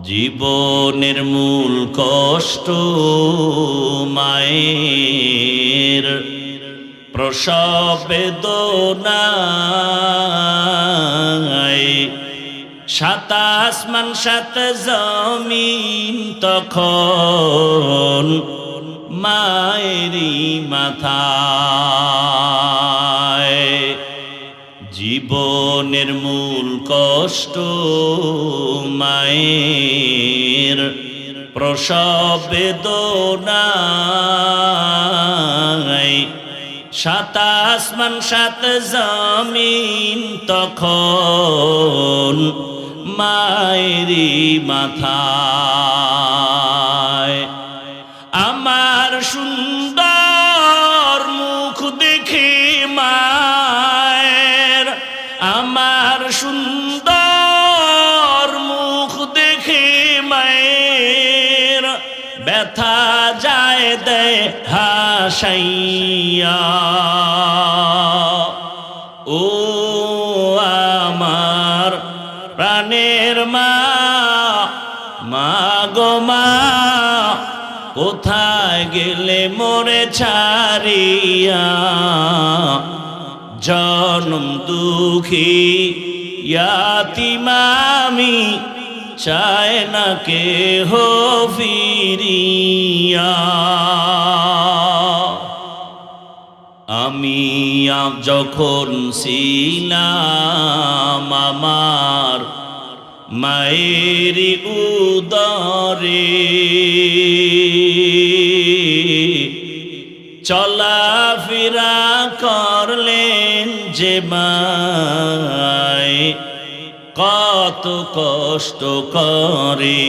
জীবনের মূল কষ্ট মায়ের প্রসব বেদনায়, সাত আসমান সাত জমিন তখন মায়েরই মাথায়। জীবনের মূল কষ্ট মায়ের প্রসব বেদনায়, সাত আসমান সাত জমিন তখন মায়েরই মাথায়। আমার সুন্দর মুখ দেখে মায়ের, আমার সুন্দর মুখ দেখে মায়ের ব্যথা যায় দেয় হাসাইয়া। ও আমার প্রাণের মা, মা গো মা, কোথায় গেলে মোরে ছাড়িয়া? জনম দুঃখী ইয়াতীম আমি, চায় না কেহ ফিরিয়া। আমি যখন ছিলাম আমার মায়ের উদরে, চলাফেরা করলেন যে মায়, কত কষ্ট করে।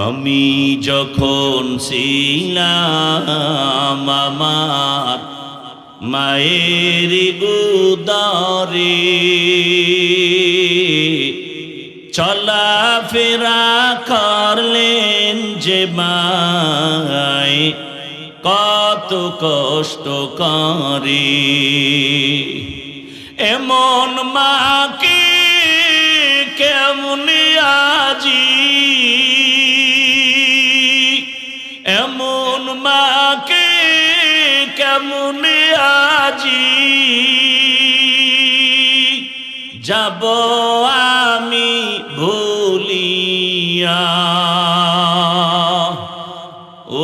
আমি যখন ছিলাম আমার মায়ের উদরে, চলাফেরা করলেন যে মায়, কত কষ্ট করে। এমন মাকে কেমন আজি, এমন মাকে কেমন আজি যাব আমি ভুলিয়া।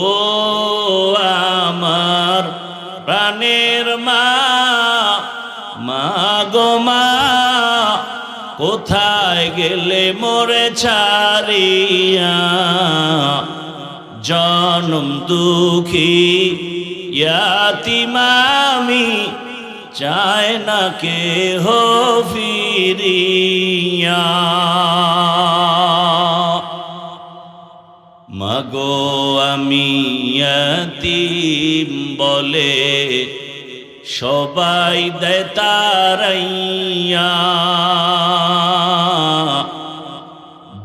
ও আমার প্রাণের মা, মা গো মা, কোথায় গেলে মোরে ছাড়িয়া? জনম দুঃখী ইয়াতীম আমি, চায় না কেহ ফিরিয়া। মাগো আমি ইয়াতীম বলে সবাই দেয় তাড়াইয়া,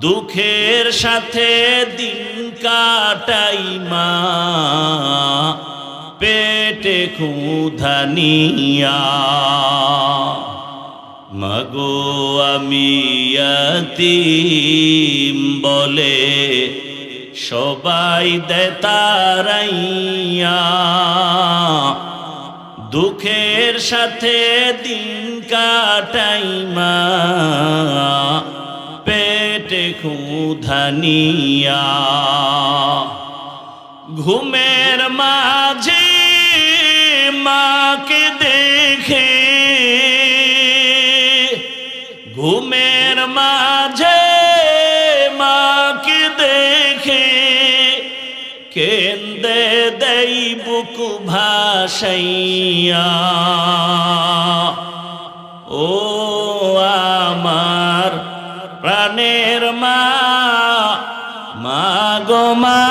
দুঃখের সাথে দিন কাটাই মা, পেটে ক্ষুধা নিয়া। মাগো আমি ইয়াতীম বলে সবাই দেয় তাড়াইয়া, দুঃখের সাথে দিন কাটাই মা, পেটে ক্ষুধা নিয়া। ঘুমের মাঝে মাকে দেখে, ঘুমের মাঝে মাকে দেখে কেন্দে দেই বুক ভাসাইয়া। ও আমার প্রাণের মা, মা গো মা,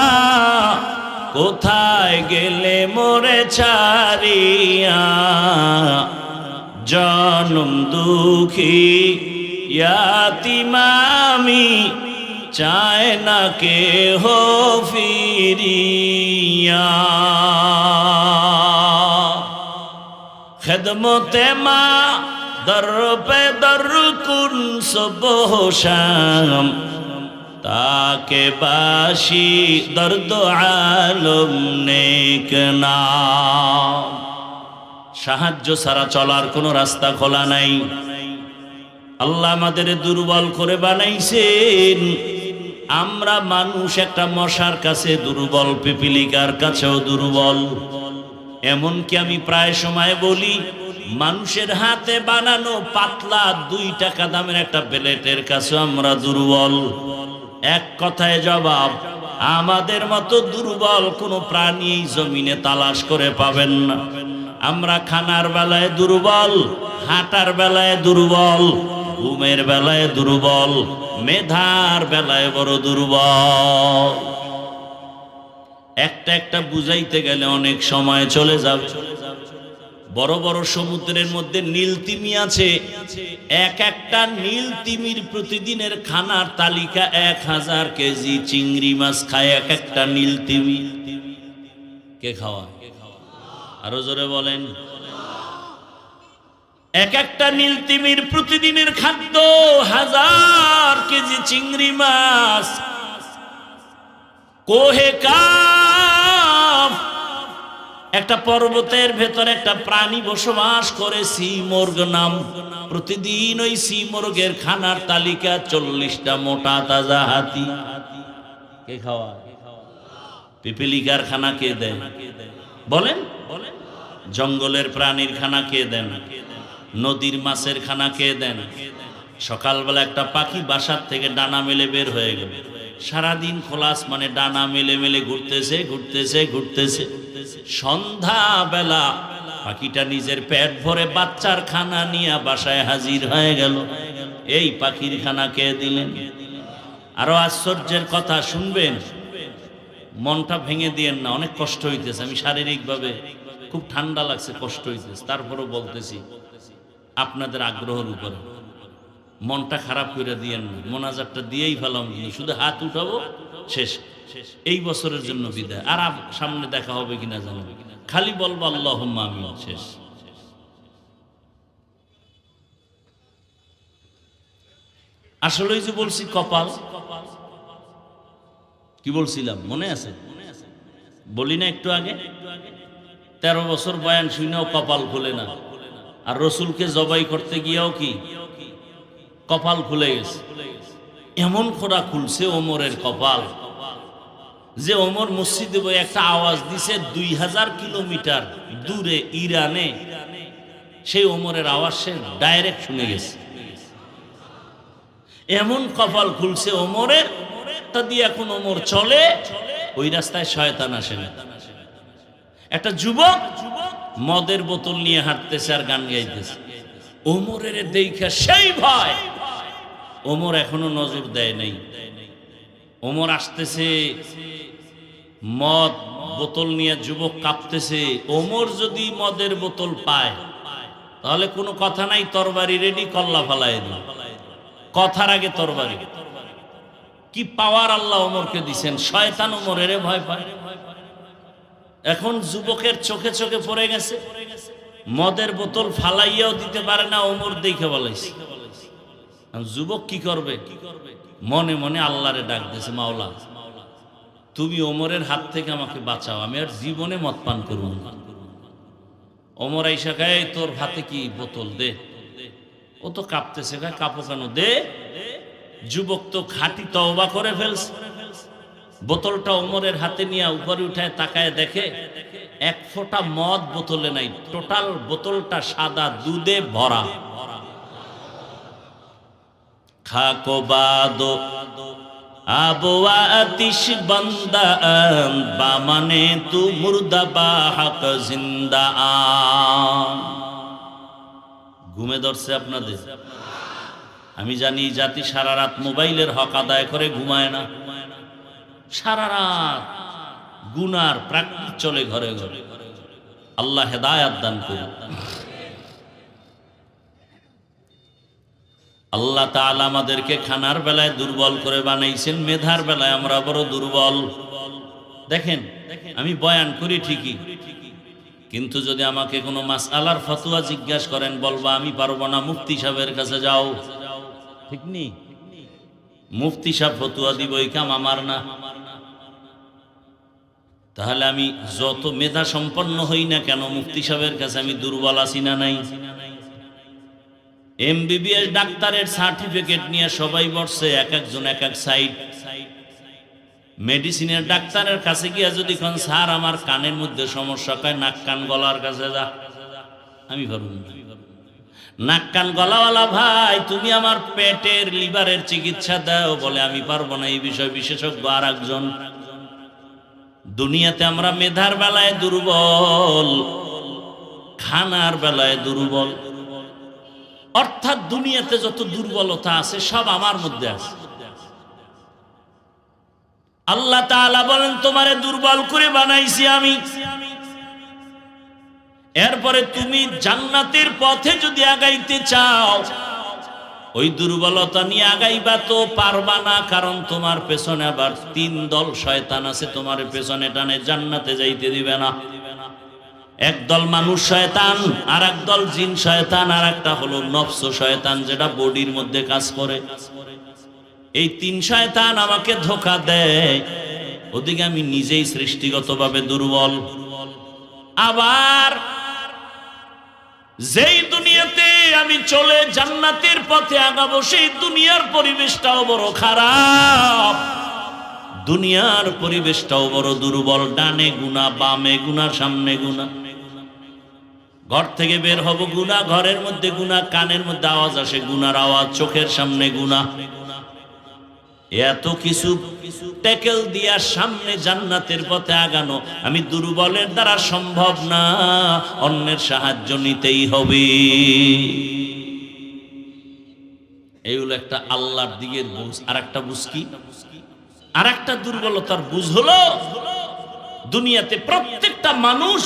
কোথায় গেলে মোরে ছাড়িয়া? জনম দুঃখী ইয়াতীম আমি, চায় না কেহ ফিরিয়া। খেদমতে মা দর পে দর কুন সুবহ শাম, তাকে বাসি দর্দ আলম নেক নাম। সাহায্য ছাড়া চলার কোনো রাস্তা খোলা নাই। আল্লাহ আমাদের দুর্বল করে বানাইছেন। আমরা মানুষ একটা মশার কাছে দুর্বল, পিপিলিকার কাছেও দুর্বল। এমনকি আমি প্রায় সময় বলি, মানুষের হাতে বানানো পাতলা 2 টাকা দামের একটা প্লেটের কাছে আমরা দুর্বল। এক কথায় জবাব, আমাদের মতো দুর্বল কোনো প্রাণী এই জমিনে তালাশ করে পাবেন না। আমরা খানার বেলায় দুর্বল, হাঁটার বেলায় দুর্বল, ঘুমের বেলায় দুর্বল, মেধার বেলায় বড় দুর্বল। একটা একটা বুঝাইতে গেলে অনেক সময় চলে যাবে। বড় বড় সমুদ্রের মধ্যে নীল তিমি আছে। এক একটা নীল তিমির প্রতিদিনের খানার তালিকা 1000 কেজি চিংড়ি মাছ খায় এক একটা নীল তিমি। কে খাওয়ায়? আরো জোরে বলেন। এক একটা নীল তিমির প্রতিদিনের খাদ্য 1000 কেজি চিংড়ি মাছ। কোহে কাফ একটা পর্বতের ভেতরে একটা প্রাণী বসবাস করে, সিমর্গ নাম। প্রতিদিন ওই সিমর্গের খানার তালিকা 40টা মোটা তাজা হাতি। কে খাওয়ায়? পিপিলিকার খানা কে দেন? বলেন। জঙ্গলের প্রাণীর খানা কে দেন? নদীর মাছের খানা কে দেন? সকালবেলা একটা পাখি বাসার থেকে ডানা মেলে বের হয়ে গেল, সারাদিন খোলা আসমানে ডানা মেলে মেলে ঘুরতেছে ঘুরতেছে ঘুরতেছে। সন্ধ্যাবেলা পাখিটা নিজের পেট ভরে বাচ্চার খানা নিয়ে বাসায় হাজির হয়ে গেল। এই পাখির খানা কে দিলেন? আরো আশ্চর্যের কথা শুনবেন, মনটা ভেঙে দিয়েন না, অনেক কষ্ট হইতেছে। আমি শারীরিকভাবে খুব ঠান্ডা লাগছে, কষ্ট হইতেছে, তারপরও বলতেছি আপনাদের আগ্রহের উপরে। মনটা খারাপ করে দিয়েন না, মোনাজাতটা দিয়েই ফেলাম, শুধু হাত উঠাবো, শেষ। এই বছরের জন্য বিদায়। আর সামনে দেখা হবে কিনা জানো, খালি বলবো আল্লাহুম্মা আমিন, শেষ। আসলে যে বলছি কপাল, কি বলছিলাম মনে আছে? বলি না একটু আগে, 13 বছর বয়ান শুনেও কপাল খুলে না। আর রসুলকে জবাই করতে গিয়েও কি কপাল খুলে গেছে। এমন খোরা খুলছে ওমরের কপাল, যে ওমর মসজিদে বই একটা আওয়াজ দিছে 2000 কিলোমিটার দূরে ইরানে, সেই ওমরের আওয়াজ সে ডাইরেক্ট শুনে গেছে। এমন কপাল খুলছে ওমরের, তা দিয়ে এখন ওমর চলে, ওই রাস্তায় শয়তান আসে না। একটা যুবক মদের বোতল নিয়ে হাঁটতেছে আর গান গাইতেছে, ওমরের দেখা সেই ভয়। ওমর এখনো নজর দেয় নাই। ওমর আসতেছে, মদ বোতল নিয়ে যুবক কাঁপতেছে। ওমর যদি মদের বোতল পায় তাহলে কোনো কথা নাই, তরবারি রেডি, কল্লা ফালায় দিল। কথার আগে তরবারি। কি পাওয়ার আল্লাহ ওমরকে দিছেন! শয়তান ওমরের ভয় পায়। এখন যুবকের চোখে চোখে পড়ে গেছে, মদের বোতল ফালাইয়াও দিতে পারে না, ওমর দেখে বলাইছে। যুবক কি করবে? মনে মনে আল্লাহরে ডাক দিয়েছে, মাওলা তুমি ওমরের হাত থেকে আমাকে বাঁচাও, আমি আর জীবনে মদ পান করব না। ওমর আইসা গায়ে, তোর হাতে কি বোতল দে। ও তো কাঁপতেছে, গায়ে কাঁপো কেন, দে। যুবক তো খাঁটি তওবা করে ফেলছে। বোতলটা ওমরের হাতে নিয়ে উপরে উঠায় তাকায় দেখে 1 ফোঁটা মদ বোতলে নাই, টোটাল বোতলটা সাদা দুধে ভরা। খাকো বাদো আবওয়া আতিশ বান্দা বামানে তু মুর্দা বা হক জিন্দা। ঘুমে ধরছে আপনাদের? আমি জানি জাতি সারা রাত মোবাইলের হক আদায় করে ঘুমায় না। সারা রাত গুনার প্র্যাকটিস চলে ঘরে ঘরে। আল্লাহ হেদায়াত দান করুন। আল্লাহ তাআলা আমাদেরকে খানার বেলায় দুর্বল করে বানাইছেন, মেধার বেলায় আমরা বড় দুর্বল। দেখেন, আমি বয়ান করি ঠিকই, কিন্তু যদি আমাকে কোনো মাসআলার ফতোয়া জিজ্ঞাসা করেন, বলবা আমি পারবো না, মুফতি সাহেবের কাছে যাও। ঠিক নি? মুফতি সাহেব ফতোয়া দিব, এই কাম আমার না। তাহলে আমি যত মেধা সম্পন্ন হই না কেন, মুফতি সাহেবের কাছে আমি দুর্বল আছি না নাই? এমবিবিএস ডাক্তারের সার্টিফিকেট নিয়ে সবাই বসছে, এক একজন এক এক সাইড। মেডিসিনের ডাক্তারের কাছে গিয়া যদি কোন স্যার আমার কানের মধ্যে সমস্যা, কয় নাক কান গলার কাছে যা। আমি পারবো না। নাক কান গলাওয়ালা ভাই, তুমি আমার পেটের লিভারের চিকিৎসা দাও, বলে আমি পারবো না, এই বিষয় বিশেষজ্ঞ আর একজন। দুনিয়াতে আমরা মেধার বেলায় দুর্বল, খানার বেলায় দুর্বল। অর্থাৎ দুনিয়াতে যত দুর্বলতা আছে সব আমার মধ্যে আছে। আল্লাহ তাআলা বলেন, তোমারে দুর্বল করে বানাইছি আমি। এরপরে তুমি জান্নাতের পথে যদি আগাইতে চাও, ওই দুর্বলতা নিয়ে আগাইবা তো পারবা না, কারণ তোমার পেছনে আবার 3 দল শয়তান আছে, তোমার পেছনে টানে জান্নাতে যাইতে দিবে না। একদল মানুষ শয়তান, আর একদল জিন শয়তান, আর একটা হলো নফস শয়তান, যেটা বডির মধ্যে কাজ করে। এই 3 শয়তান আমাকে ধোঁকা দেয়, ওদিকে আমি নিজেই সৃষ্টিগতভাবে দুর্বল। আবার যেই দুনিয়াতে আমি চলে জান্নাতের পথে আগাবো, সেই দুনিয়ার পরিবেশটাও বড় খারাপ, দুনিয়ার পরিবেশটাও বড় দুর্বল। ডানে গুনাহ, বামে গুনাহ, সামনে গুনাহ। ঘর থেকে বের হব গুনাহ, ঘরের মধ্যে গুনাহ, কানের মধ্যে আওয়াজ আসে গুনার আওয়াজ, চোখের সামনে গুনাহ। এত কিছু ট্যাকেল দিয়া সামনে জান্নাতের পথে আগানো আমি দুর্বলের দ্বারা সম্ভব না, অন্যের সাহায্য নিতেই হবে। এইগুলো একটা আল্লাহর দিকের বুঝ। আর একটা বুঝ কি? আর একটা দুর্বলতার বুঝ হলো, দুনিয়াতে প্রত্যেকটা মানুষ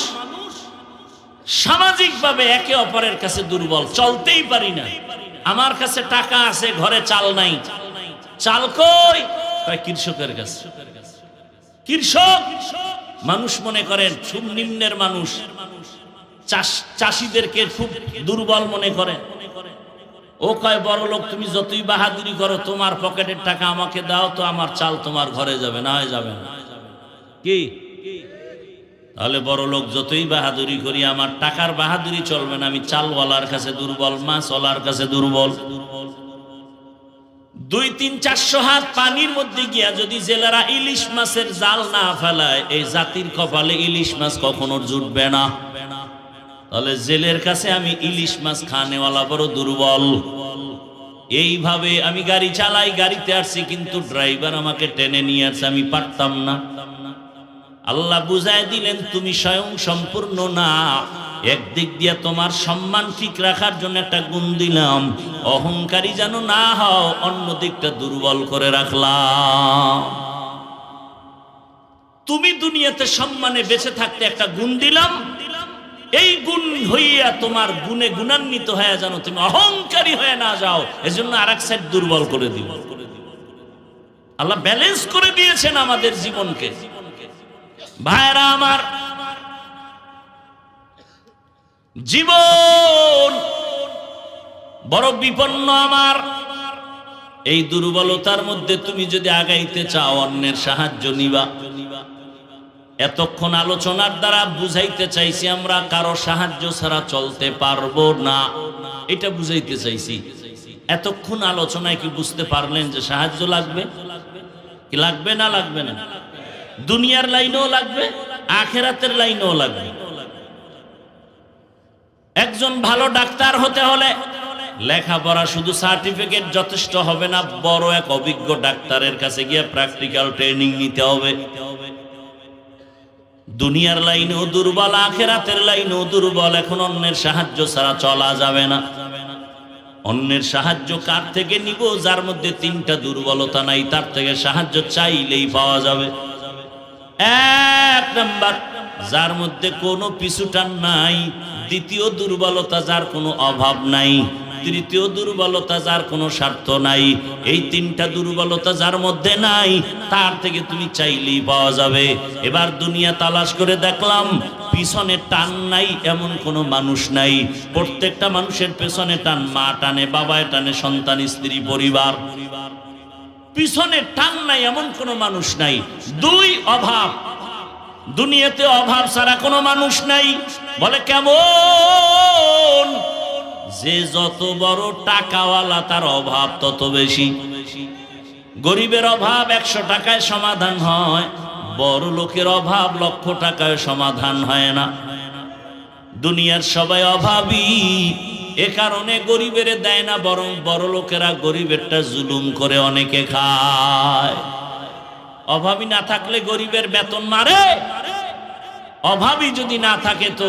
সামাজিকভাবে একে অপরের কাছে দুর্বল। চলতেই পারি না, আমার কাছে টাকা আছে, ঘরে চাল নাই। চাল কই? কৃষকের কাছে। কৃষক মানুষ মনে করেন খুব নিম্নের মানুষ, চাষিদেরকে খুব দুর্বল মনে করে। ও কয় বড় লোক, তুমি যতই বাহাদুরি করো, তোমার পকেটের টাকা আমাকে দাও তো আমার চাল তোমার ঘরে যাবে, না হয় যাবে না। কি? তাহলে বড় লোক যতই বাহাদুরি করি, আমার টাকার বাহাদুরি চলবে না। আমি চালওয়ালার কাছে দুর্বল, মাছওয়ালার কাছে দুর্বল। 200-400 হাত পানির মধ্যে গিয়া যদি জেলেরা ইলিশ মাছের জাল না ফেলায়, এই জাতির কপালে ইলিশ মাছ কখনো জুটবে না। তাহলে জেলের কাছে আমি ইলিশ মাছ খানেওয়ালা বড় দুর্বল। এইভাবে আমি গাড়ি চালাই, গাড়িতে আসছি, কিন্তু ড্রাইভার আমাকে টেনে নিয়ে আসছে, আমি পারতাম না। আল্লাহ বুঝায় দিলেন, তুমি স্বয়ং সম্পূর্ণ না। একদিক দিয়ে তোমার সম্মান ঠিক রাখার জন্য একটা গুণ দিলাম, অহংকারী যেন না হও, অন্য দিকটা দুর্বল করে রাখলাম। তুমি দুনিয়াতে সম্মানে বেঁচে থাকতে একটা গুণ দিলাম, এই গুণ হইয়া তোমার গুণে গুণান্বিত হয়ে যেন তুমি অহংকারী হয়ে না যাও, এজন্য আরেক সাইড দুর্বল করে দিব। আল্লাহ ব্যালেন্স করে দিয়েছেন আমাদের জীবনকে। ভাইরা আমার, জীবন বড় বিপন্ন আমার। এই দুর্বলতার মধ্যে তুমি যদি আগাইতে চাও, অন্যের সাহায্য নিবা। এতক্ষণ আলোচনার দ্বারা বুঝাইতে চাইছি আমরা কারো সাহায্য ছাড়া চলতে পারবো না, এটা বুঝাইতে চাইছি। এতক্ষণ আলোচনায় কি বুঝতে পারলেন যে সাহায্য লাগবে? কি লাগবে না লাগবে না? দুনিয়ার লাইনেও লাগবে, আখেরাতের লাইনেও লাগবে। একজন ভালো ডাক্তার হতে হলে লেখাপড়া শুধু সার্টিফিকেট যথেষ্ট হবে না, বড় এক অভিজ্ঞ ডাক্তারের কাছে গিয়ে প্র্যাকটিক্যাল ট্রেনিং নিতে হবে। দুনিয়ার লাইনেও দুর্বল, আখেরাতের লাইনেও দুর্বল। এখন অন্যের সাহায্য ছাড়া চলা যাবে না। অন্যের সাহায্য কার থেকে নিব? যার মধ্যে 3টা দুর্বলতা নাই, তার থেকে সাহায্য চাইলেই পাওয়া যাবে। 1 নাম্বার, যার মধ্যে কোনো পিছুটান নাই। 2য় দুর্বলতা, যার কোনো অভাব নাই। 3য় দুর্বলতা, যার কোনো স্বার্থ নাই। এই 3টা দুর্বলতা যার মধ্যে নাই, তার থেকে তুমি চাইলেই পাওয়া যাবে। এবার দুনিয়া তালাশ করে দেখলাম, পিছনে টান নাই এমন কোনো মানুষ নাই। প্রত্যেকটা মানুষের পেছনে টান, মা টানে, বাবায় টানে, সন্তান, স্ত্রী, পরিবার। পিছনে টান নাই এমন কোনো মানুষ নাই। দুই, অভাব। দুনিয়াতে অভাব ছাড়া কোনো মানুষ নাই। বলে কেমন? যে যত বড় টাকাওয়ালা তার অভাব তত বেশি। গরিবের অভাব 100 টাকায় সমাধান হয়, বড় লোকের অভাব লক্ষ টাকায় সমাধান হয় না। দুনিয়ার সবাই অভাবী, এ কারণে গরিবের দেয় না, বরং বড় লোকেরা গরিবেরটা জুলুম করে অনেকে খায়। অভাবী না থাকলে গরিবের বেতন মারে, অভাবী যদি না থাকে তো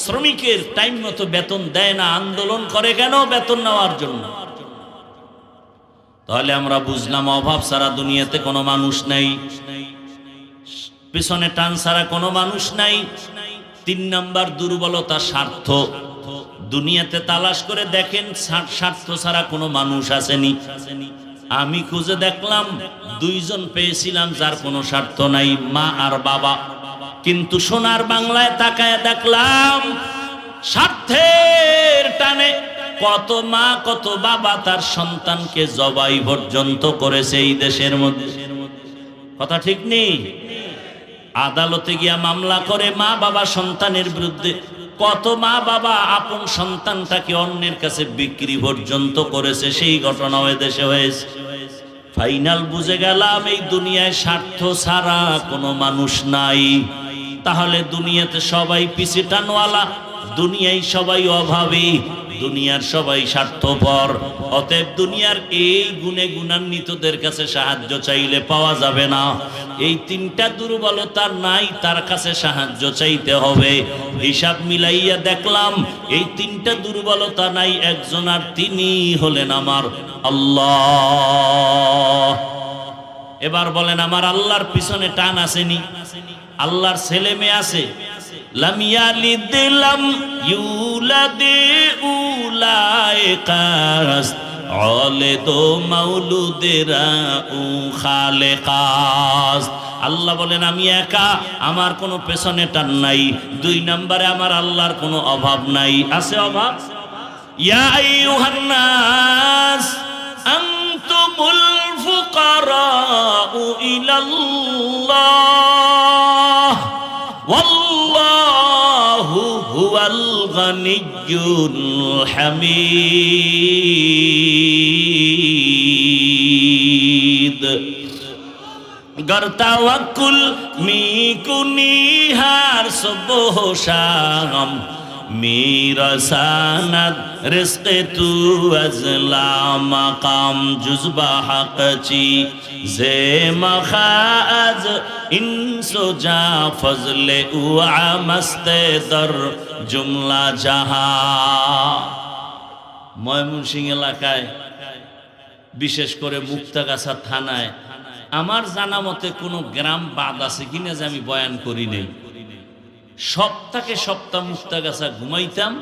শ্রমিকের টাইম মতো বেতন দেয় না। আন্দোলন করে কেন? বেতন নেওয়ার জন্য। তাহলে আমরা বুঝলাম অভাব ছাড়া দুনিয়াতে কোনো মানুষ নাই, পিছনে টান ছাড়া কোনো মানুষ নাই। 3 নাম্বার দুর্বলতা, স্বার্থ। দুনিয়াতে তালাশ করে দেখেন স্বার্থ ছাড়া কোনো মানুষ আসেনি। আমি খুঁজে দেখলাম 2 জন পেয়েছিলাম যার কোনো স্বার্থ নাই, মা আর বাবা। কিন্তু সোনার বাংলায় তাকায় দেখলাম স্বার্থের টানে কত মা কত বাবা তার সন্তানকে জবাই পর্যন্ত করেছে এই দেশের মধ্যে। কথা ঠিক নেই? আদালতে গিয়া মামলা করে মা বাবা সন্তানের বিরুদ্ধে। কত মা বাবা আপন সন্তানটাকে অন্যের কাছে বিক্রি পর্যন্ত করেছে, সেই ঘটনাও এদেশে হয়েছে। ফাইনাল বুঝে গেলাম এই দুনিয়ায় স্বার্থ ছাড়া কোনো মানুষ নাই। তাহলে দুনিয়াতে সবাই পিছে টানওয়ালা, দুনিয়ায় সবাই অভাবী, দুনিয়ার সবাই স্বার্থপর। অতএব দুনিয়ার এই গুণে গুণান্বিতদের কাছে সাহায্য চাইলে পাওয়া যাবে না। এই 3টা দুর্বলতা নাই, তার কাছে সাহায্য চাইতে হবে। হিসাব মিলাইয়া দেখলাম এই 3টা দুর্বলতা নাই একজন, আর তিনি হলেন আমার আল্লাহ। এবার বলেন, আমার আল্লাহর পিছনে টান আসেনি? আল্লাহর ছেলে মেয়ে আছে? লাম ইয়ালিদ লাম ইউলাদ উলাইকাস ওয়ালিদু মাউলুদেরা উ খালেকাস। আল্লাহ বলেন আমি একা, আমার কোনো পেছনে টান নাই। 2 নম্বরে আমার আল্লাহর কোনো অভাব নাই। আছে অভাব? ইয়া আইয়ুহান নাস আনতুমুল ফুকারাউ ইলাল্লাহ ওয়াল্লাহু হুয়াল গানিয়্যুল হামিদ। गर तवक्कुल मी कुनिहार सुबह शाम मेरा सानद रिज़्क़ तू अज़ला मकाम जुज़्बा हक़ची ज़े मखाज़ इंसो जा फज़ले उआ मस्ते दर जुमला जहां। ময়মনসিংহ এলাকায় বিশেষ করে মুক্তাগাছা থানায় আমার জানা মতে কোনো গ্রাম বাদ আছে কিনা যে আমি বয়ান করি নাই। সপ্তাহে সপ্তাহ মুক্তাগাছা ঘুমাইতাম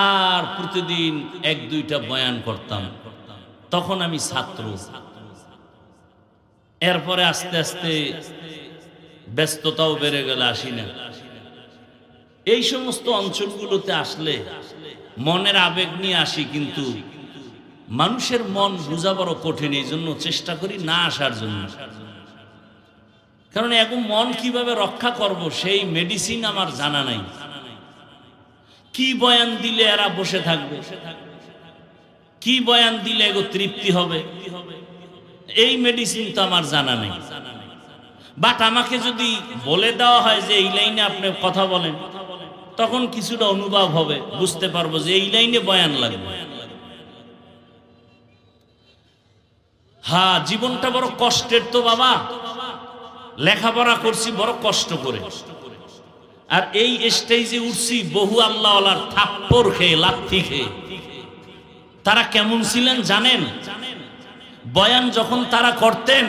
আর প্রতিদিন 1-2টা বয়ান করতাম। তখন আমি ছাত্র। এরপরে আস্তে আস্তে ব্যস্ততাও বেড়ে গেল, আসি না। এই সমস্ত অঞ্চলগুলোতে আসলে মনের আবেগ নিয়ে আসি, কিন্তু মানুষের মন বোঝা বড় কঠিন। এই জন্য চেষ্টা করি না আসার জন্য। কারণ এখন মন কিভাবে রক্ষা করব সেই মেডিসিন আমার জানা নাই। কি বয়ান দিলে এরা বসে থাকবে, কি বয়ান দিলে এগো তৃপ্তি হবে, এই মেডিসিন তো আমার জানা নেই। বাট আমাকে যদি বলে দেওয়া হয় যে এই লাইনে আপনি কথা বলেন, তখন কিছুটা অনুভব হবে, বুঝতে পারবো যে এই লাইনে বয়ান লাগবে। হ্যাঁ, জীবনটা বড় কষ্টের তো বাবা। লেখাপড়া করছি বড় কষ্ট করে, আর এই স্টেজে উঠছি বহু আল্লাহওয়ালার থাপ্পড় খেয়ে, লাথি খেয়ে। তারা কেমন ছিলেন জানেন? বয়ান যখন তারা করতেন,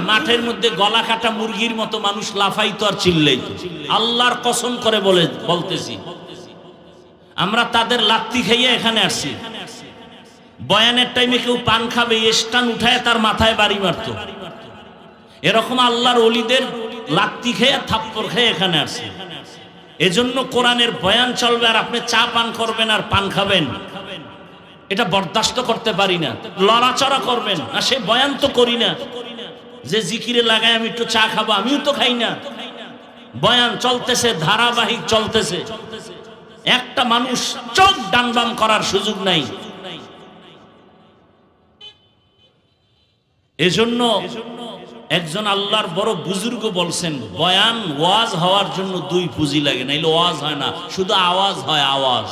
মাঠের মধ্যে গলা কাটা মুরগির মতো মানুষ লাফাইতো আর চিল্লাইতো। আল্লাহর কসম করে বলতেছি, আমরা তাদের লাথি খাইয়ে এখানে আসছি। বয়ানের টাইমে কেউ পান খাবে, স্টান উঠায় তার মাথায় বাড়ি মারত। এরকম আল্লাহর ওলিদের লাত্তি খেয়ে থাপ্পড় খেয়ে এখানে আসছে। এজন্য কোরআনের বয়ান চলবে আর আপনি চা পান করবেন আর পান খাবেন, এটা বরদাস্ত করতে পারি না। লড়াচড়া করবেন আর সে বয়ান তো করি না, যে জিকিরে লাগায় আমি একটু চা খাবো, আমিও তো খাই না। বয়ান চলতেছে, ধারাবাহিক চলতেছে, একটা মানুষ চোখ ডানবাম করার সুযোগ নাই। এজন্য একজন আল্লাহর বড় বুজুর্গ বলছেন, বয়ান ওয়াজ হওয়ার জন্য দুই পুঁজি লাগে, নাইলে ওয়াজ হয় না, শুধু আওয়াজ হয়। আওয়াজ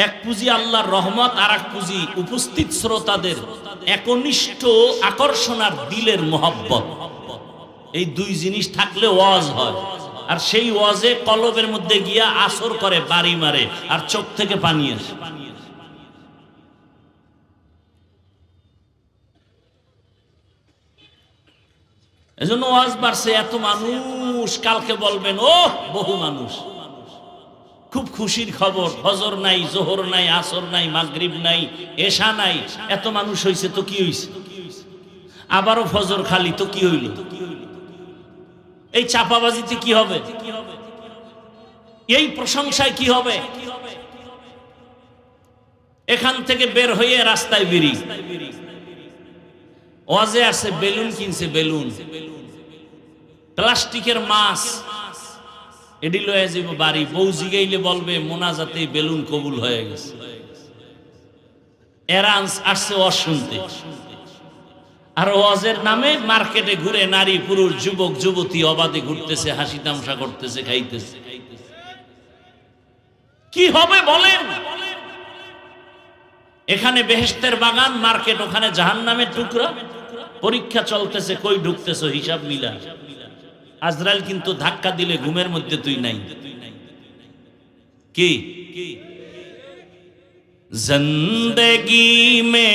এক পুঁজি আল্লাহর রহমত, আর এক পুঁজি উপস্থিত শ্রোতাদের একনিষ্ঠ আকর্ষণ আর দিলের মোহাব্বত। এই দুই জিনিস থাকলে ওয়াজ হয়। আর সেই ওয়াজে কলবের মধ্যে গিয়া আসর করে, বাড়ি মারে, আর চোখ থেকে পানি আসে। এজন্য ওয়াজ বাড়ছে, এত মানুষ। কালকে বলবেন ও বহু মানুষ, খুব খুশির খবর, ফজর নাই, জোহর নাই, আসর নাই, মাগরিব নাই, এশা নাই, এত মানুষ হইছে তো কি হইছে? আবারও ফজর খালি তো কি হইল? এই চাপাবাজিতে কি হবে? এই প্রশংসায় কি হবে? এখান থেকে বের হয়ে রাস্তায় বেরি, ওয়াজে আছে, বেলুন কিনছে, বেলুন, প্লাস্টিকের মাছ, এডি লয়ে যাব বাড়ি। বউ জিগাইলে বলবে মোনাজাতে বেলুন কবুল হয়ে গেছে। এরা আসছে ওয়াজ শুনতে, আর ওয়াজের নামে মার্কেটে ঘুরে নারী পুরুষ যুবক যুবতী অবাধে ঘুরতেছে, হাসি তামসা করতেছে, খাইতেছে। কি হবে বলেন? এখানে বেহেশতের বাগান, মার্কেট ওখানে জাহান্নামের টুকরা। পরীক্ষা চলতেছে, কই ঢুকতেছো হিসাব মিলা। আজরাইল কিন্তু ধাক্কা দিলে ঘুমের মধ্যে তুই নাই। কি জিন্দেগি মে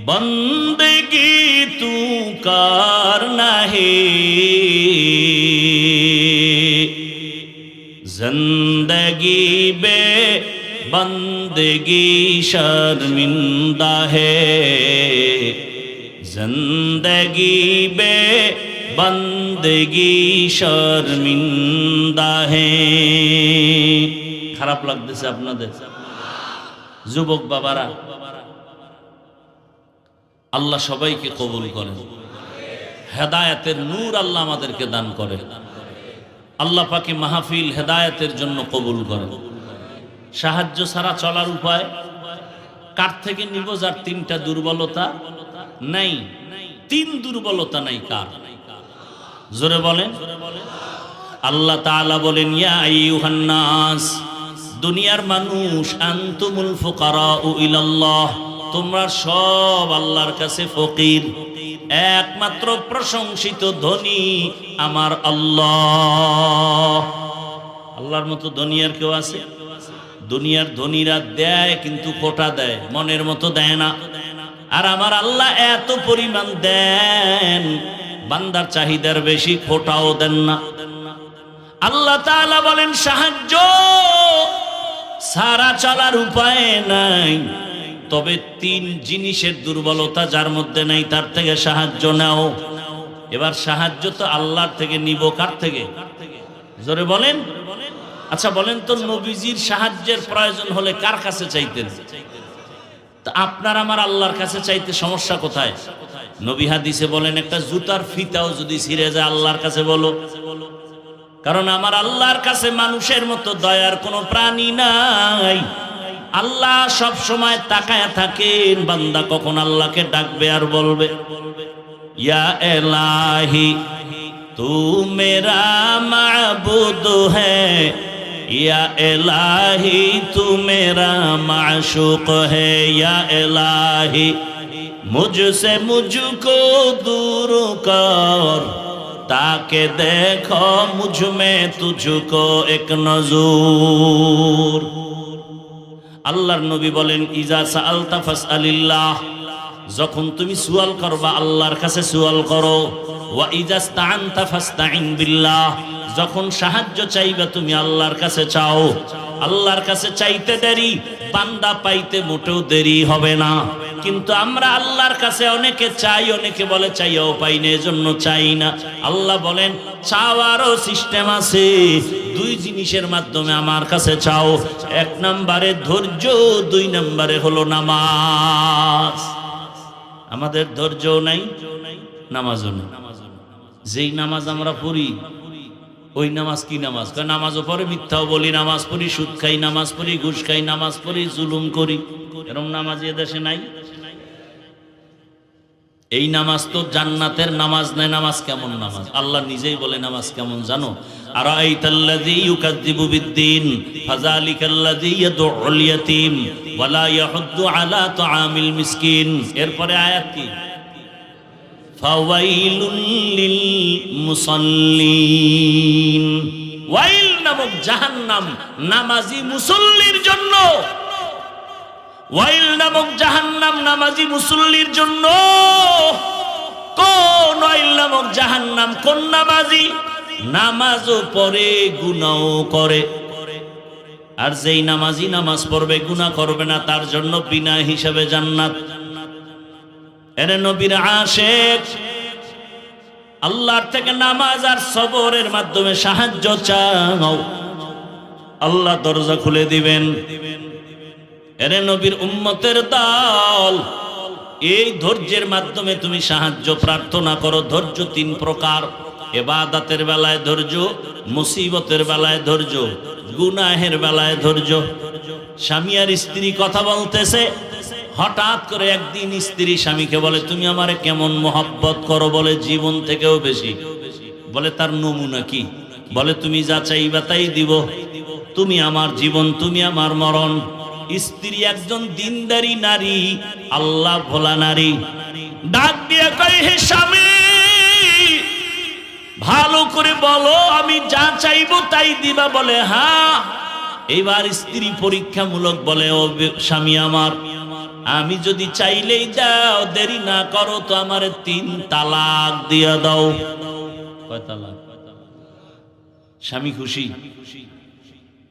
বন্দেগি তু করনা হে, জিন্দেগি বে বন্দেগি শर्मिंदा है, जिंदगी बे बंदगी शर्मिंदा है। খারাপ লাগতেছে আপনাদের যুবক বাবারা? আল্লাহ সবাইকে কবুল করেন, হেদায়েতের নূর আল্লাহ আমাদেরকে দান করে। আল্লাহ পাকে মাহফিল হেদায়েতের জন্য কবুল করেন। সাহায্য ছাড়া চলার উপায় কার থেকে নিব? যার তিনটা দুর্বলতা নাই। তিন দুর্বলতা নাই কার? জোরে বলেন। আল্লাহ তাআলা বলেন, ইয়া আইয়ুহান নাস, দুনিয়ার মানুষ, আনতুমুল ফুকারাউ ইলাল্লাহ, তোমরা সব আল্লাহর কাছে ফকির। একমাত্র প্রশংসিত ধনী আমার আল্লাহ। আল্লাহর মতো ধনী আর কেউ আছে? দুনিয়ার ধনীরা দেয় কিন্তু কোটা দেয়, মনের মতো দেয় না। আর আমার আল্লাহ এত পরিমাণ দেন, বান্দার চাহিদার বেশি, খোটাও দেন না। আল্লাহ তাআলা বলেন, সাহায্য সারা চলার উপায় নাই, তবে তিন জিনিসের দুর্বলতা যার মধ্যে নাই তার থেকে সাহায্য নাও। এবার সাহায্য তো আল্লাহর থেকে নিব, কার থেকে? জোরে বলেন। আচ্ছা বলেন তো, নবীজির সাহায্যের প্রয়োজন হলে কার কাছে চাইতেন? আপনার আমার আল্লাহর কাছে চাইতে সমস্যা কোথায়? নবী হাদিসে বলেন, একটা জুতার ফিতাও যদি ছিঁড়ে যায় আল্লাহর কাছে বলো, কারণ আমার আল্লাহর কাছে মানুষের মতো দয়ার কোনো প্রাণী নাই। আল্লাহ সব সময় তাকায় থাকেন বান্দা কখন আল্লাহকে ডাকবে আর বলবে, ইয়া ইলাহি তু মেরা মাবুদ হ্যায়, या इलाही तू मेरा माशूक है, या इलाही मुझसे मुझको दूर कर, ताकि देखो मुझ में तुझको एक नजूर। আল্লাহর নবী বলেন, ইজা সাআলতা ফাসআলিল্লাহ, যখন তুমি সুয়াল করবা আল্লাহর কাছে সুয়াল করো। ওয়া ইজা ইসতাআনতা ফাসতাইন বিল্লাহ, যখন সাহায্য চাইবা তুমি আল্লাহর কাছে চাও। আল্লাহর কাছে চাইতে দেরি, বান্দা পাইতে মোটেও দেরি হবে না। কিন্তু আমরা আল্লাহর কাছে অনেকে চাই, অনেকে বলে চাইও পাই না, এজন্য চাই না। আল্লাহ বলেন চাওয়ারও সিস্টেম আছে, দুই জিনিসের মাধ্যমে আমার কাছে চাও। এক নম্বরে ধৈর্য, দুই নম্বরে হলো নামাজ। আমাদের ধৈর্যও নাই, নামাজও নেই। যেই নামাজ আমরা পড়ি ওই নামাজ কি নামাজ? নামাজও পড়ে মিথ্যাও বলি, নামাজ পড়ি সুদ খাই, নামাজ পড়ি ঘুষ খাই, নামাজ পড়ি জুলুম করি। এরকম নামাজ এদেশে নাই। এই নামাজ তো জান্নাতের নামাজ নাই। নামাজ কেমন নামাজ? আল্লাহ নিজেই বলে নামাজ কেমন জানো? আরাআইতাল্লাযী ইউকাযযিবু বিদ্দীন ফাযালিকাল্লাযী ইয়াদউল ইয়াতীম ওয়া লা ইয়াহুদ্দু আলা তুআমিল মিসকিন। এরপরে আয়াত কি? ফাওয়াইলুল লিল মুসাল্লিন। ওয়াইল নামক জাহান্নাম নামাজি মুসল্লির জন্য। ওয়াইল নামক জাহান্নাম নামাজি মুসল্লির জন্য। কোন ওয়াইল নামক জাহান্নাম? কোন নামাজি নামাজও পড়ে গুনাহও করে। আর যেই নামাজি নামাজ পড়বে গুনাহ করবে না, তার জন্য বিনা হিসাবে জান্নাত। এরে নবীর আশিক, আল্লাহর থেকে নামাজ আর সবরের মাধ্যমে সাহায্য চাও, আল্লাহ দরজা খুলে দিবেন। এরে নবীর উম্মতের দল, এই ধৈর্যের মাধ্যমে তুমি সাহায্য প্রার্থনা করো। ধৈর্য তিন প্রকার: ইবাদতের বেলায় ধৈর্য, মুসিবতের বেলায় ধৈর্য, গুনাহের বেলায় ধৈর্য। স্বামী আর স্ত্রী কথা বলতেছে, হঠাৎ করে একদিন স্ত্রী স্বামীকে বলে তুমি আমারে কেমন মহব্বত করো? বলে জীবন থেকেও বেশি। বলে তার নমুনা কি? বলে তুমি যা চাইবা তাই দিব, তুমি আমার জীবন, তুমি আমার মরণ। স্ত্রী একজন দিনদারি নারী, আল্লাহ ভোলা নারী, ডাক দিয়ে কয় হে স্বামী, ভালো করে বলো আমি যা চাইবো তাই দিবা? বলে হ্যাঁ। এবার স্ত্রী পরীক্ষামূলক বলে ও স্বামী আমার, আমি যদি চাইলেই দাও, দেরি না করো তো আমারে 3 তালাক দিয়া দাও। কয় তালাক? স্বামী খুশি।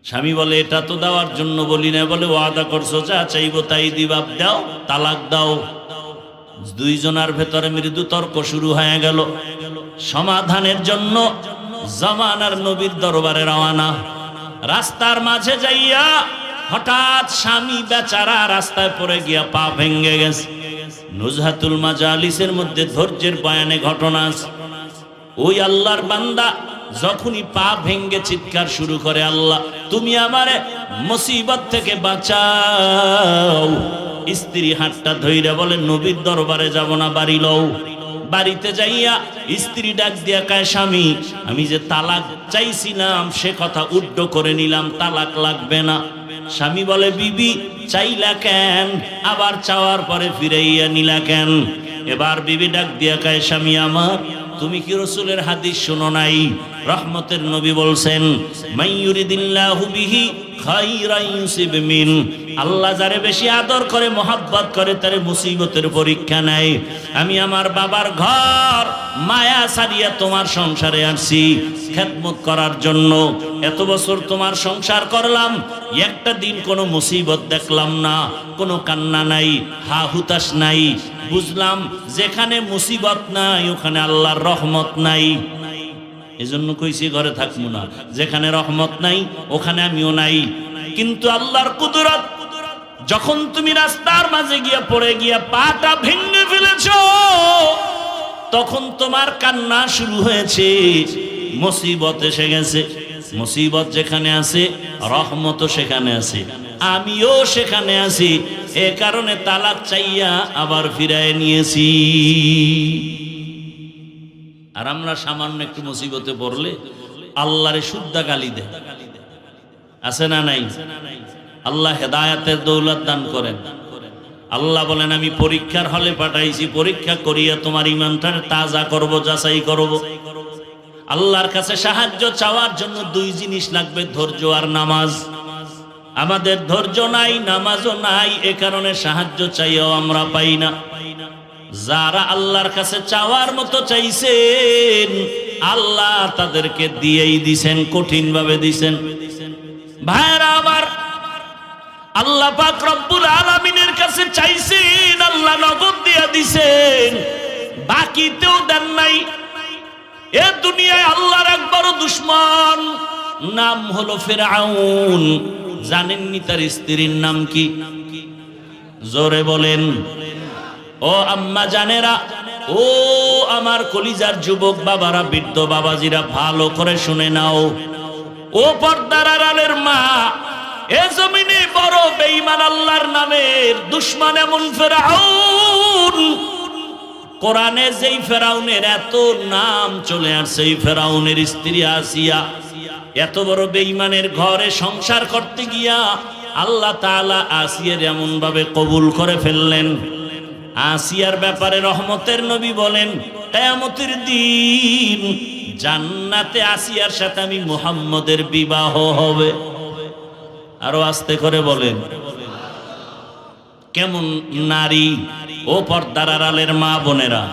স্বামী বলে এটা তো দেওয়ার জন্য বলি না। বলে ওয়াদা করছো যা চাইবো তাই দিবা, দাও, তালাক দাও। দুইজনের ভেতরে মৃদু তর্ক শুরু হয়ে গেল। সমাধানের জন্য জামানার নবীর দরবারে রওনা। রাস্তার মাঝে যাইয়া হঠাৎ স্বামী বেচারা রাস্তায় পড়ে গিয়া পা ভেঙে গেছে। নুজহাতুল মাজালিসের মধ্যে ধৈর্যের বয়ানে ঘটনা আছে। ওই আল্লাহর বান্দা যখনই পা ভেঙে চিৎকার শুরু করে, আল্লাহ তুমি আমারে মুসিবত থেকে বাঁচাও। স্ত্রী হাতটা ধইরা বলে নবীর দরবারে যাব না, বাড়ি লও। বাড়িতে যাইয়া স্ত্রী ডাক দিয়া কয় স্বামী, আমি যে তালাক চাইছিলাম সে কথা উড্ড করে নিলাম, তালাক লাগবে না। স্বামী বলে বিবি চাইলা কেন, আবার চাওয়ার পরে ফিরাইয়া নিলা কেন? এবার বিবি ডাক দিয়া কয় স্বামী আমার, তুমি কি রাসূলের হাদিস শুনো নাই? রহমতের নবী বলছেন মাইয়ুরিদিল্লাহু বিহি খাইরান ইউসিব মিন। আল্লাহ যারে বেশি আদর করে মোহাব্বত করে তারে মুসিবতের পরীক্ষা নেয়। আমি আমার বাবার ঘর মায়া ছাড়িয়া তোমার সংসারে আসছি খেদমত করার জন্য। এত বছর তোমার সংসার করলাম, একটা দিন কোনো মুসিবত দেখলাম না, কোনো কান্না নাই, হা হুতাশ নাই। বুঝলাম যেখানে মুসিবত নাই ওখানে আল্লাহর রহমত নাই। এজন্য কইছি ঘরে থাকবো না, যেখানে রহমত নাই ওখানে আমিও নাই। কিন্তু আল্লাহর কুদরত, যখন তুমি রাস্তার মাঝে গিয়া পড়ে গিয়া পাটা ভেঙে ফেলেছো, তখন তোমার কান্না শুরু হয়েছে। মুসিবত এসে গেছে। মুসিবত যেখানে আছে রহমতও সেখানে আছে, আমিও সেখানে আছি। এ কারণে তালাক চাইয়া আবার ফিরায় নিয়েছি। আর আমরা সামান্য একটু মুসিবতে পড়লে আল্লাহরে শুদ্ধা গালি দেয়, আছে না নাই? আল্লাহ হেদায়েতের দৌলত দান করেন। আল্লাহ বলেন আমি পরীক্ষার হলে পাঠাইছি, পরীক্ষা করিয়া তোমার ঈমানটা তাজা করব, যাচাই করব। আল্লাহর কাছে সাহায্য চাওয়ার জন্য 2 জিনিস লাগবে, ধৈর্য আর নামাজ। আমাদের ধৈর্য নাই, নামাজও নাই, এ কারণে সাহায্য চাইও আমরা পাই না। যারা আল্লাহর কাছে চাওয়ার মতো চাইছেন আল্লাহ তাদেরকে দিয়েই দিছেন, কঠিন ভাবে দিছেন। ভাইরা আমার, আল্লাহ পাক রব্বুল আলামিনের কাছে চাইছেন, আল্লাহ নগদ দিয়া দিছেন, বাকিতেও দেন নাই। এ দুনিয়ায় আল্লাহর এক বড় দুশমন, নাম হলো ফিরআউন। জানেননি তার স্ত্রীর নাম কি? জোরে বলেন। ও আম্মা জানেরা, ও আমার কলিজার যুবক বাবারা, বৃদ্ধ বাবাজিরা, ভালো করে শুনে নাও। ও পর্দার আড়ালের মা, এ জমিনে বড় বেঈমান আল্লাহর নামের দুশমন এমন ফিরআউন। কোরআনে যেই ফেরাউনের এত নাম চলে আসছে, এই ফেরাউনের স্ত্রী আসিয়া এত বড় বেঈমানের ঘরে সংসার করতে গিয়া আল্লাহ তাআলা আসিয়ার এমন ভাবে কবুল করে ফেললেন। আসিয়ার ব্যাপারে রহমতের নবী বলেন, কিয়ামতের দিন জান্নাতে আসিয়ার সাথে আমি মুহাম্মদের বিবাহ হবে। আরো আস্তে করে বলেন। কেমন নারী! ও পর্দার আড়ালের মা বোনেরা,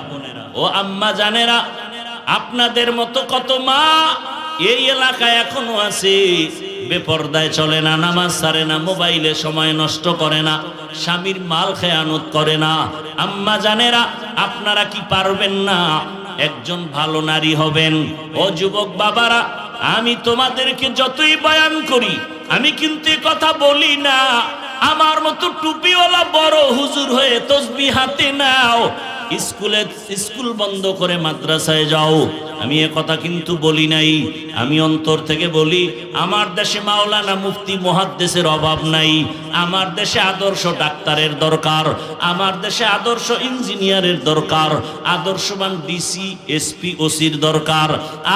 ও আম্মা জানেরা, আপনাদের মতো কত মা এই এলাকায় এখনো আছে, বেপর্দায় চলে না, নামাজ ছাড়ে না, মোবাইলে সময় নষ্ট করে না, স্বামীর মাল খেয়ানত করে না। আম্মা জানেরা, আপনারা কি পারবেন না একজন ভালো নারী হবেন? ও যুবক বাবারা, আমি তোমাদেরকে যতই বয়ান করি, আমি কিন্তু এ কথা বলি না আমার মতো টুপিওয়ালা বড় হুজুর হয়ে তসবিহ হাতে নাও, স্কুল বন্ধ করে মাদ্রাসায় যাও, আমি এ কথা কিন্তু বলি নাই। আমি অন্তর থেকে বলি, আমার দেশে মাওলানা মুফতি মুহাদ্দিসের অভাব নাই। আমার দেশে আদর্শ ডাক্তারের দরকার, আমার দেশে আদর্শ ইঞ্জিনিয়ারের দরকার, আদর্শবান ডিসি এসপি ওসির দরকার।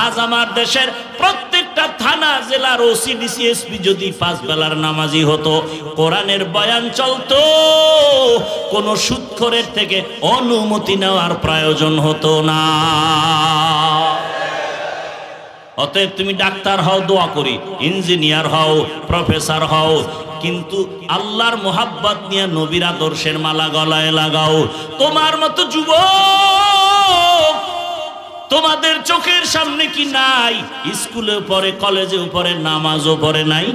আজ আমার দেশের প্রত্যেকটা থানা জেলার ওসি ডিসি এসপি যদি 5 বেলার নামাজি হতো, কোরআনের বয়ান চলতো, কোন সুদখোরের থেকে অনুমতি নেওয়ার প্রয়োজন হতো না। অতএব তুমি ডাক্তার হও, দোয়া করি, ইঞ্জিনিয়ার হও, প্রফেসর হও, কিন্তু আল্লাহর মোহাব্বত নিয়ে নবীর আদর্শের মালা গলায় লাগাও। তোমার মতো যুবক তোমাদের চোখের সামনে কি নাই? স্কুলে পড়ে, কলেজে পড়ে, নামাজও পড়ে নাই?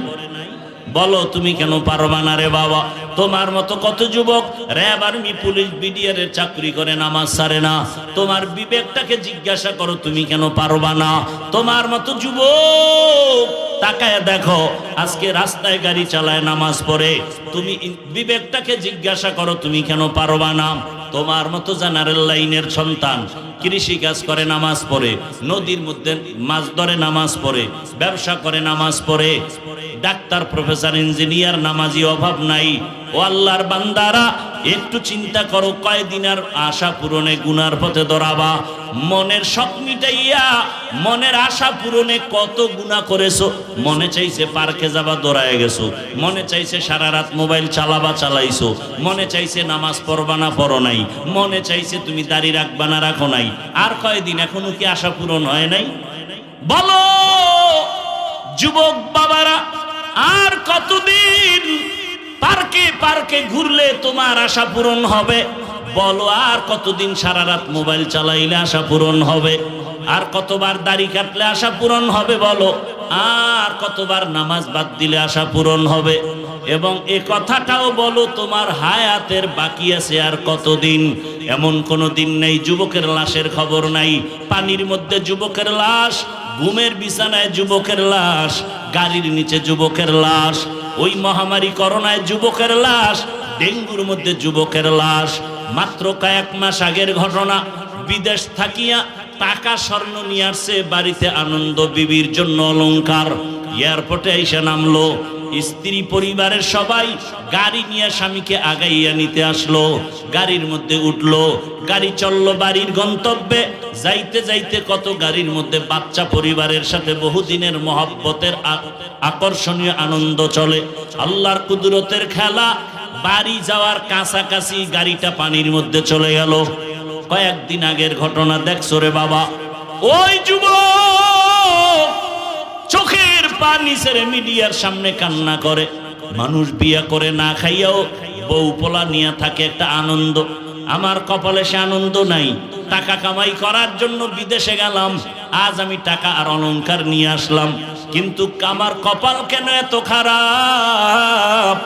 বলো তুমি কেন পারবা না রে বাবা? তোমার মতো কত যুবক র্যাব, আর্মি, পুলিশ, বিডিআর এর চাকরি করে, নামাজ ছাড়ে না। তোমার বিবেকটাকে জিজ্ঞাসা করো, তুমি কেন পারবা না? তোমার মতো যুবক তাকায় দেখো, আজকে রাস্তায় গাড়ি চালায়, নামাজ পড়ে, তুমি বিবেকটাকে জিজ্ঞাসা করো, তুমি কেন পারবা না? তোমার মতো জেনারেল লাইনের সন্তান কৃষি কাজ করে, নামাজ পড়ে, নদীর মধ্যে মাছ ধরে, নামাজ পড়ে, ব্যবসা করে, নামাজ পড়ে, ডাক্তার, প্রফেসর, ইঞ্জিনিয়ার, নামাজি অভাব নাই। ও আল্লাহর বান্দারা, একটু চিন্তা করো, কয়দিন আর আশা পূরণে গুনার পথে দৌড়াবা? মনের শখ মিটাইয়া, মনের আশা পূরণে কত গুনাহ করেছো। মনে চাইছে পার্কে যাবা, দৌড়ায় গেছো। মনে চাইছে সারা রাত মোবাইল চালাবা, চালাইছো। মনে চাইছে নামাজ পড়বা না, পড়ো নাই। মনে চাইছে তুমি দাড়ি রাখবা না, রাখো নাই। আর কয়দিন, এখনো কি আশা পূরণ হয় নাই? বলো যুবক বাবারা, আর কতদিন পার্কে পার্কে ঘুরলে তোমার আশা পূরণ হবে? বলো আর কতদিন সারা রাত মোবাইল চালাইলে আশা পূরণ হবে? আর কতবার দাড়ি কাটলে আশা পূরণ হবে? বলো আর কতবার নামাজ বাদ দিলে আশা পূরণ হবে? এবং এ কথাটাও বলো, তোমার হায়াতের বাকি আছে আর কতদিন? এমন কোনো দিন নেই যুবকের লাশের খবর নাই। পানির মধ্যে যুবকের লাশ, ঘুমের বিছানায় যুবকের লাশ, গাড়ির নিচে যুবকের লাশ, ওই মহামারী করোনায় যুবকের লাশ, ডেঙ্গুর মধ্যে যুবকের লাশ। মাত্র কয়েক মাস আগের ঘটনা, বিদেশ থাকিয়া টাকা স্বর্ণ নিয়ে আসছে বাড়িতে, আনন্দ বিবির জন্য অলংকার। এয়ারপোর্টে এসে নামলো, স্ত্রী পরিবারের সবাই গাড়ি নিয়ে স্বামীকে আগাইয়া নিতে আসলো। গাড়ির মধ্যে উঠলো, গাড়ি চললো বাড়ির গন্তব্যে। যাইতে যাইতে কত গাড়ির মধ্যে বাচ্চা পরিবারের সাথে বহুদিনের মহব্বতের আকর্ষণীয় আনন্দ চলে। আল্লাহর কুদরতের খেলা, বাড়ি যাওয়ার কাছাকাছি গাড়িটা পানির মধ্যে চলে গেল। কয়েকদিন আগের ঘটনা দেখছো রে বাবা? ওই যুবক চোখের পানি ছেড়ে মিডিয়ার সামনে কান্না করে। মানুষ বিয়ে করে না খাইয়াও বউ পোলা নিয়ে থাকে একটা আনন্দ। আমার কপালে সে আনন্দ নাই। টাকা কামাই করার জন্য বিদেশে গেলাম, আজ আমি টাকা আর অলংকার নিয়ে আসলাম, কিন্তু আমার কপাল কেন এত খারাপ?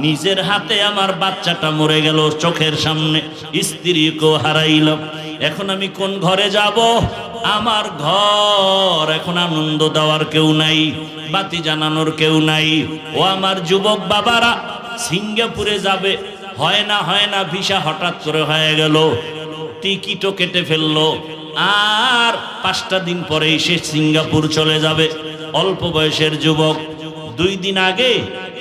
নিজের হাতে আমার বাচ্চাটা মরে গেল চোখের সামনে, স্ত্রীকেও হারাইলাম, এখন আমি কোন ঘরে যাব? আমার ঘর এখন আনন্দ দেওয়ার কেউ নাই, বাতি জানানোর কেউ নাই। ও আমার যুবক বাবারা, সিঙ্গাপুরে যাবে, হয় না ভিসা হঠাৎ করে হয়ে গেল, টিকিটও কেটে ফেললো, আর 5টা দিন পরেই সে সিঙ্গাপুর চলে যাবে। অল্প বয়সের যুবক। 2 দিন আগে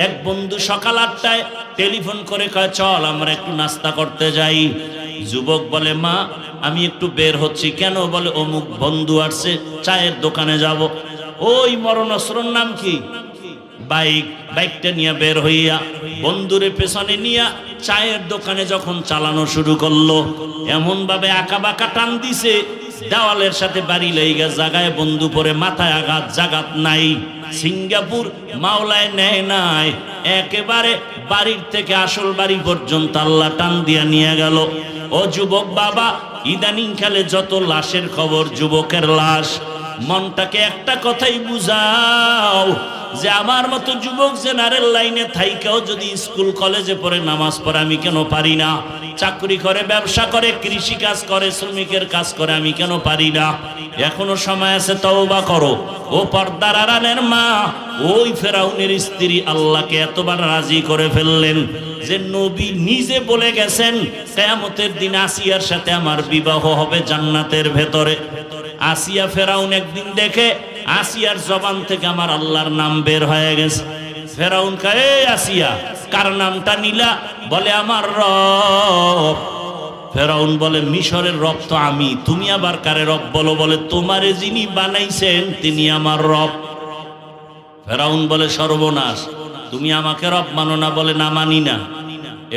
এক বন্ধু সকাল 8টায় টেলিফোন করে কয়, চল আমরা একটু নাস্তা করতে যাই। যুবক বলে, মা আমি একটু বের হচ্ছি। কেন? বলে, অমুক বন্ধু আসছে, চায়ের দোকানে যাব। ওই মরণস্রোর নাম কি? বাইকটা নিয়ে বের হইয়া বন্ধুরে পেছনে নিয়ে চায়ের দোকানে যখন চালানো শুরু করলো, এমন ভাবে আঁকা বাঁকা টান দিছে, দেওয়ালের সাথে বাড়ি লেগে জায়গায় বন্ধু পরে মাথায় আঘাত, জাগাত নাই। সিঙ্গাপুর মাওলায় নেয় নাই, একেবারে বাড়ির থেকে আসল বাড়ি পর্যন্ত আল্লাহ টান দিয়া নিয়ে গেল। ও যুবক বাবা, ইদানিং কালে যত লাশের খবর, যুবকের লাশ, মনটাকে একটা কথাই বুঝাও যে আমার মতো যুবক জেনারেল লাইনে থাইকাও যদি স্কুল কলেজে পড়ে নামাজ পড়ে আমি কেন পারি না? চাকরি করে, ব্যবসা করে, কৃষি কাজ করে, শ্রমিকের কাজ করে, আমি কেন পারি না? এখনো সময় আছে, তওবা করো। ও পর্দার আড়ালের মা, ওই ফেরাউনের স্ত্রী আল্লাহকে এতবার রাজি করে ফেললেন যে নবী নিজে বলে গেছেন কিয়ামতের দিন আসিয়ার সাথে আমার বিবাহ হবে জান্নাতের ভেতরে। আসিয়া ফেরাউন একদিন দেখে আসিয়ার জবান থেকে আমার আল্লাহর নাম বের হয়ে গেছে। ফেরাউন কয়, এই আসিয়া, কার নামটা নিলা? বলে, আমার রব। ফেরাউন বলে, মিশরের রব তো আমি, তুমি আবার কারে রব বলো? বলে, তোমারে যিনি বানাইছেন তিনি আমার রব। ফেরাউন বলে, সর্বনাশ, তুমি আমাকে রব মানো না? বলে, না, মানি না।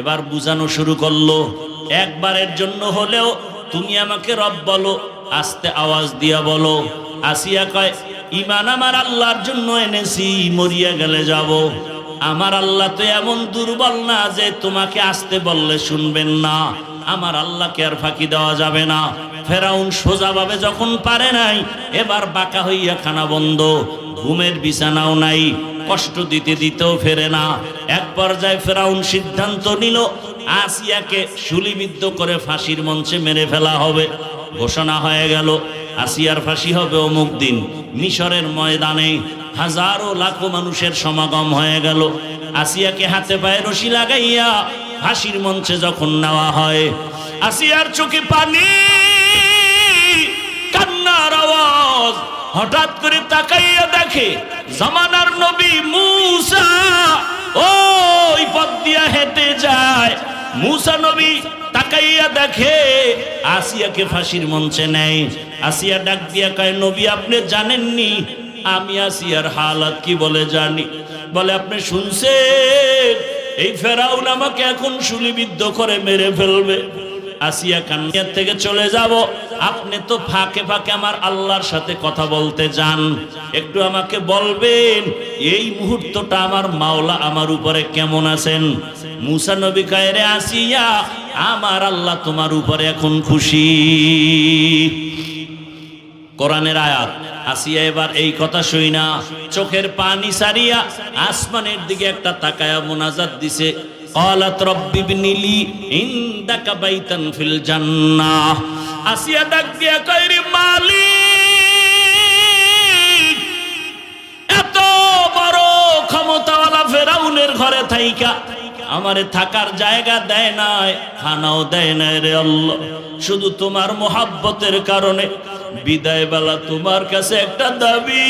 এবার বুঝানো শুরু করলো, একবারের জন্য হলেও তুমি আমাকে রব বলো, আস্তে আওয়াজ দিয়া বলো। আসিয়া কয়, ঈমান আমার আল্লাহর জন্য এনেছি, মরিয়া গেলে যাব। আমার আল্লাহ তো এমন দুর্বল না যে তোমাকে আসতে বললে শুনবেন না। আমার আল্লাহকে আর ফাঁকি দেওয়া যাবে না। ফেরাউন সোজাভাবে যখন পারে নাই, এবার বাঁকা হইয়া খানা বন্ধ, ঘুমের বিছানাও নাই, কষ্ট দিতে দিতেও ফেরে না। এক পর্যায়ে ফেরাউন সিদ্ধান্ত নিল আসিয়াকে শুলিবিদ্ধ করে ফাঁসির মঞ্চে মেরে ফেলা হবে। ঘোষণা হয়ে গেল আসিয়ার ফাঁসি হবে অমুক দিন। মিশরের ময়দানে হাজারো লাখো মানুষের সমাগম হয়ে গেল। আসিয়াকে হাতে পায়ে রশি লাগাইয়া ফাঁসির মঞ্চে যখন নেওয়া হয়, আসিয়ার চোখে পানি, কান্নার আওয়াজ। হঠাৎ করে তাকাইয়া দেখে জামানার নবী মূসা ওই পথ দিয়া হেঁটে যায়। মূসা নবী তাকাইয়া দেখে আসিয়াকে ফাঁসির মঞ্চে নেয়। আসিয়া ডাক দিয়া কয়, নবী আপনি জানেননি আমি আসিয়ার হালাত কি? বলে, জানি। বলে, আপনি শুনছেন এই ফেরাউন আমাকে এখন শুলিবিদ্ধ করে মেরে ফেলবে। আসিয়া কান্নার থেকে চলে যাব, আপনি তো ফাঁকে ফাঁকে আমার আল্লাহর সাথে কথা বলতে যান, একটু আমাকে বলবেন এই মুহূর্তটা আমার মাওলা আমার উপরে কেমন আছেন? মূসা নবী কয়, রে আসিয়া, আমার আল্লাহ তোমার উপরে এখন খুশি। কোরআনের আয়াত। আসিয়া এবার এই কথা শুই না চোখের পানি সারিয়া আসমানের দিকে একটা তাকায়া মুনাজাত দিছে, ক্বালাত রব্বি ইবনিলি ইনদাকা বাইতান ফিল জান্নাহ। আসিয়া ডাক দিয়া কয়, রে মালিক, এত বড় ক্ষমতাওয়ালা ফেরাউনের ঘরে থাইকা আমারে থাকার জায়গা দেয় নাই, খানাও দেয় নাই রে আল্লাহ, শুধু তোমার মোহাব্বতের কারণে বিদায় বেলা তোমার কাছে একটা দাবি,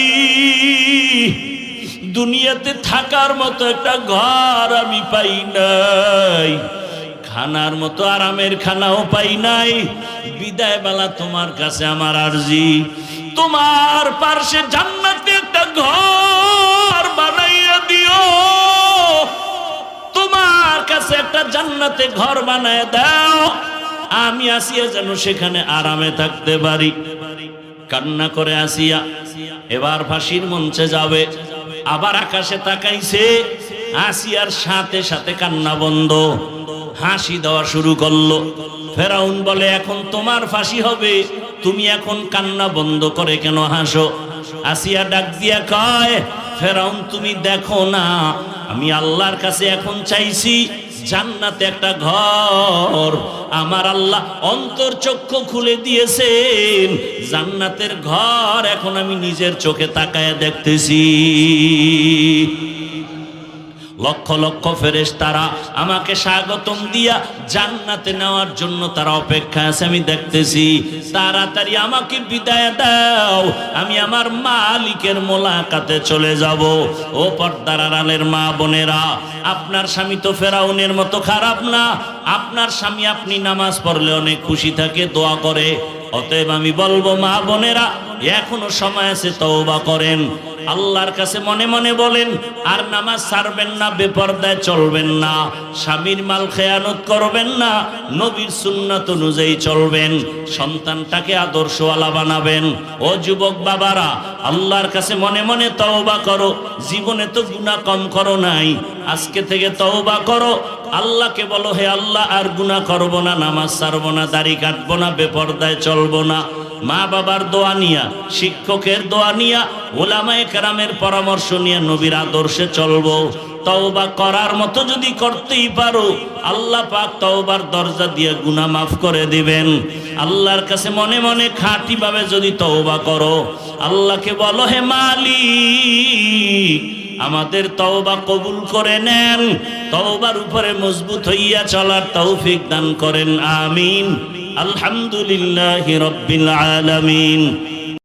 দুনিয়াতে থাকার মতো একটা ঘর আমি পাই নাই, খানার মতো আরামের খানাও পাই নাই, বিদায় বেলা তোমার কাছে আমার আরজি, তোমার পার্শ্বে জান্নাতে একটা ঘর বানাইয়া দিও, তোমার কাছে একটা জান্নাতে ঘর বানায় দাও, আমি আসিয়া যেন সেখানে আরামে থাকতে পারি। কান্না করে আসিয়া এবার ফাঁসির মঞ্চে যাবে, আবার আকাশে তাকাইছে, আসিয়ার সাথে সাথে কান্না বন্ধ, হাসি দেওয়া শুরু করলো। ফেরাউন বলে, এখন তোমার ফাঁসি হবে, তুমি এখন কান্না বন্ধ করে কেন হাসো? আসিয়া ডাক দিয়া কয়, ফেরাউন তুমি দেখো না, আমি আল্লাহর কাছে এখন চাইছি জান্নাতে একটা ঘর। আমার আল্লাহ অন্তরচক্ষু খুলে দিয়েছেন, জান্নাতের ঘর এখন আমি নিজের চোখে তাকায় দেখতেছি। লক্ষ লক্ষ ফেরেশতারা আমাকে স্বাগতম দিয়া জান্নাতে নেওয়ার জন্য তারা অপেক্ষা আছে, আমি দেখতেছি। তাড়াতাড়ি আমাকে বিদায় দাও, আমি আমার মালিকের মোলাকাতে চলে যাব। ও পর্দার আড়ালের মা বোনেরা, আপনার স্বামী তো ফেরাউনের মতো খারাপ না। আপনার স্বামী আপনি নামাজ পড়লে অনেক খুশি থাকে, দোয়া করে। অতএব আমি বলবো মা বোনেরা, এখনো সময় আছে, তওবা করেন, আল্লাহর কাছে মনে মনে বলেন, আর নামাজ ছাড়বেন না, বেপরদায় চলবেন না, স্বামীর মাল খেয়ানত করবেন না, নবীর সুন্নাত অনুযায়ী চলবেন, সন্তানটাকে আদর্শওয়ালা বানাবেন। ও যুবক বাবারা, আল্লাহর কাছে মনে মনে তওবা করো। জীবনে তো গুনাহ কম করো নাই, আজকে থেকে তওবা করো। আল্লাহকে বলো, হে আল্লাহ, আর গুনাহ করব না, নামাজ ছাড়বো না, দাড়ি কাটবো না, বেপরদায় চলবো না। মা বাবার দোয়া নিয়া, শিক্ষকের দোয়া নিয়া, উলামায়ে কেরামের পরামর্শ নিয়ে নবীর আদর্শে চলবো। তওবা করার মতো যদি করতেই পারো, আল্লাহ পাক তওবার দরজা দিয়ে গুনাহ মাফ করে দিবেন। আল্লাহর কাছে মনে মনে খাঁটি ভাবে যদি তওবা করো, আল্লাহকে বলো, হে মালিক, আমাদের তওবা কবুল করে নেন, তওবার উপরে মজবুত হইয়া চলার তৌফিক দান করেন। আমিন। আলহামদুলিল্লাহি রাব্বিল আলামিন।